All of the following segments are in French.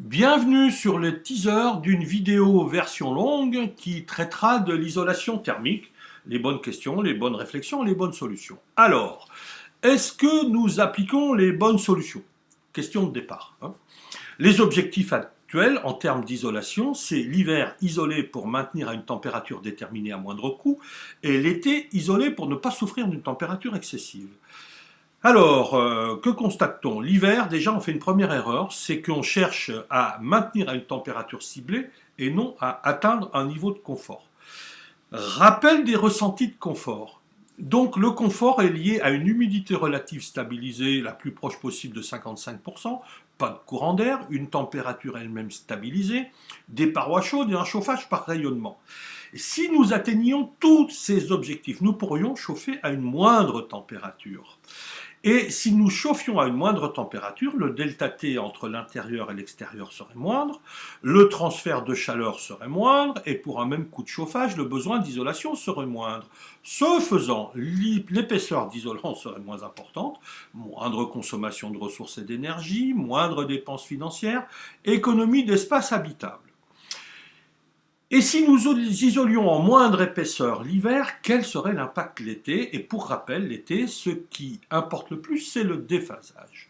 Bienvenue sur le teaser d'une vidéo version longue qui traitera de l'isolation thermique, les bonnes questions, les bonnes réflexions, les bonnes solutions. Alors, est-ce que nous appliquons les bonnes solutions? Question de départ. Les objectifs actuels en termes d'isolation, c'est l'hiver isolé pour maintenir à une température déterminée à moindre coût et l'été isolé pour ne pas souffrir d'une température excessive. Alors, que constate-t-on? L'hiver, déjà, on fait une première erreur, c'est qu'on cherche à maintenir à une température ciblée et non à atteindre un niveau de confort. Rappel des ressentis de confort. Donc, le confort est lié à une humidité relative stabilisée la plus proche possible de 55%, pas de courant d'air, une température elle-même stabilisée, des parois chaudes et un chauffage par rayonnement. Si nous atteignions tous ces objectifs, nous pourrions chauffer à une moindre température. Et si nous chauffions à une moindre température, le delta T entre l'intérieur et l'extérieur serait moindre, le transfert de chaleur serait moindre, et pour un même coût de chauffage, le besoin d'isolation serait moindre. Ce faisant, l'épaisseur d'isolant serait moins importante, moindre consommation de ressources et d'énergie, moindre dépenses financières, économie d'espace habitable. Et si nous isolions en moindre épaisseur l'hiver, quel serait l'impact l'été? Et pour rappel, l'été, ce qui importe le plus, c'est le déphasage.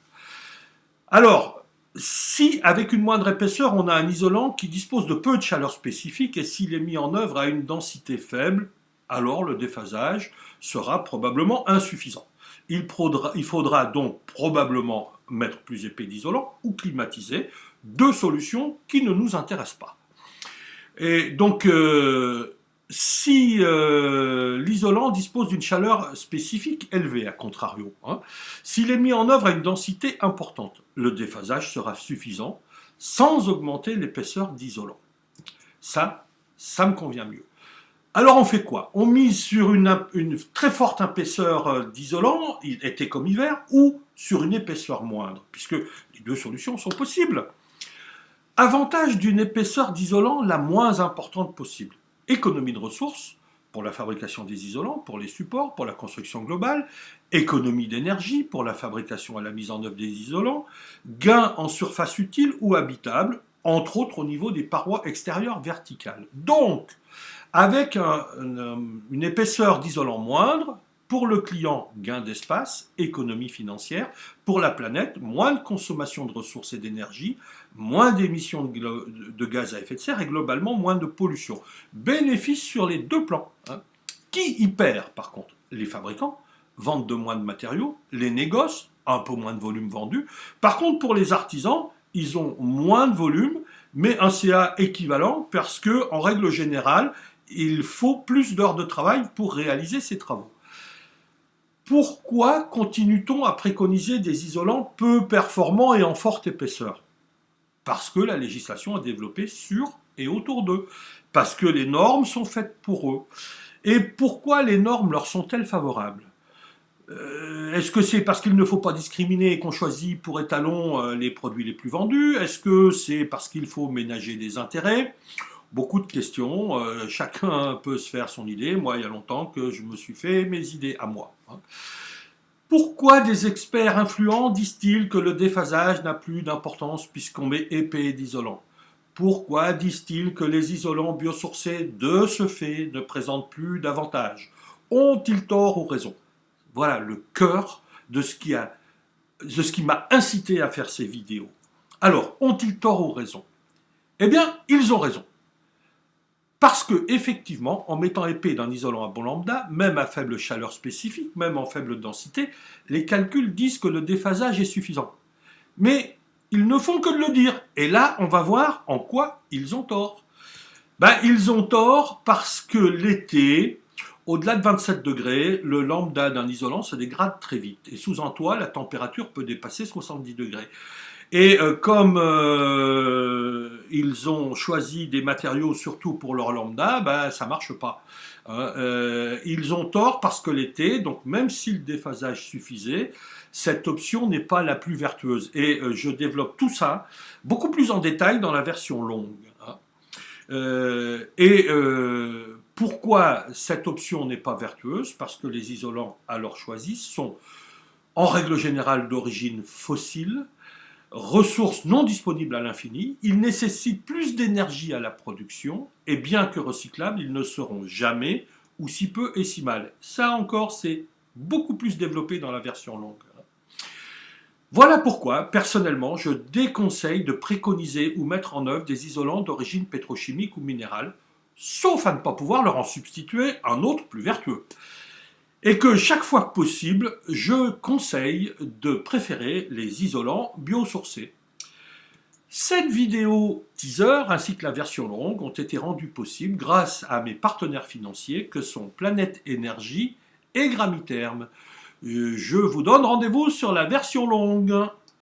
Alors, si avec une moindre épaisseur, on a un isolant qui dispose de peu de chaleur spécifique et s'il est mis en œuvre à une densité faible, alors le déphasage sera probablement insuffisant. Il faudra donc probablement mettre plus épais d'isolant ou climatiser, deux solutions qui ne nous intéressent pas. Et donc, si l'isolant dispose d'une chaleur spécifique élevée, à contrario, s'il est mis en œuvre à une densité importante, le déphasage sera suffisant sans augmenter l'épaisseur d'isolant. Ça me convient mieux. Alors on fait quoi? On mise sur une très forte épaisseur d'isolant, été comme hiver, ou sur une épaisseur moindre, puisque les deux solutions sont possibles. Avantage d'une épaisseur d'isolant la moins importante possible. Économie de ressources pour la fabrication des isolants, pour les supports, pour la construction globale. Économie d'énergie pour la fabrication et la mise en œuvre des isolants. Gain en surface utile ou habitable, entre autres au niveau des parois extérieures verticales. Donc, avec une épaisseur d'isolant moindre, pour le client, gain d'espace, économie financière. Pour la planète, moins de consommation de ressources et d'énergie, moins d'émissions de gaz à effet de serre et globalement moins de pollution. Bénéfice sur les deux plans. Qui y perd par contre? Les fabricants, vendent de moins de matériaux, les négoces, un peu moins de volume vendu. Par contre, pour les artisans, ils ont moins de volume, mais un CA équivalent parce que, en règle générale, il faut plus d'heures de travail pour réaliser ces travaux. Pourquoi continue-t-on à préconiser des isolants peu performants et en forte épaisseur? Parce que la législation a développé sur et autour d'eux. Parce que les normes sont faites pour eux. Et pourquoi les normes leur sont-elles favorables? Est-ce que c'est parce qu'il ne faut pas discriminer et qu'on choisit pour étalon les produits les plus vendus? Est-ce que c'est parce qu'il faut ménager des intérêts? Beaucoup de questions, chacun peut se faire son idée. Moi, il y a longtemps que je me suis fait mes idées à moi. Pourquoi des experts influents disent-ils que le déphasage n'a plus d'importance puisqu'on met épais d'isolant? Pourquoi disent-ils que les isolants biosourcés, de ce fait, ne présentent plus d'avantages? Ont-ils tort ou raison? Voilà le cœur de ce qui m'a incité à faire ces vidéos. Alors, ont-ils tort ou raison? Eh bien, ils ont raison. Parce que, effectivement, en mettant épais d'un isolant à bon lambda, même à faible chaleur spécifique, même en faible densité, les calculs disent que le déphasage est suffisant. Mais ils ne font que de le dire. Et là, on va voir en quoi ils ont tort. Ils ont tort parce que l'été, au-delà de 27 degrés, le lambda d'un isolant se dégrade très vite. Et sous un toit, la température peut dépasser 70 degrés. Et comme ils ont choisi des matériaux surtout pour leur lambda, ça marche pas. Ils ont tort parce que l'été, donc même si le déphasage suffisait, cette option n'est pas la plus vertueuse. Et je développe tout ça beaucoup plus en détail dans la version longue. Pourquoi cette option n'est pas vertueuse? Parce que les isolants alors choisis sont en règle générale d'origine fossile, ressource non disponible à l'infini, ils nécessitent plus d'énergie à la production, et bien que recyclables, ils ne seront jamais, ou si peu et si mal. Ça encore, c'est beaucoup plus développé dans la version longue. Voilà pourquoi, personnellement, je déconseille de préconiser ou mettre en œuvre des isolants d'origine pétrochimique ou minérale, sauf à ne pas pouvoir leur en substituer un autre plus vertueux. Et que chaque fois que possible, je conseille de préférer les isolants biosourcés. Cette vidéo teaser ainsi que la version longue ont été rendues possibles grâce à mes partenaires financiers que sont Planète Énergie et Gramiterm. Je vous donne rendez-vous sur la version longue.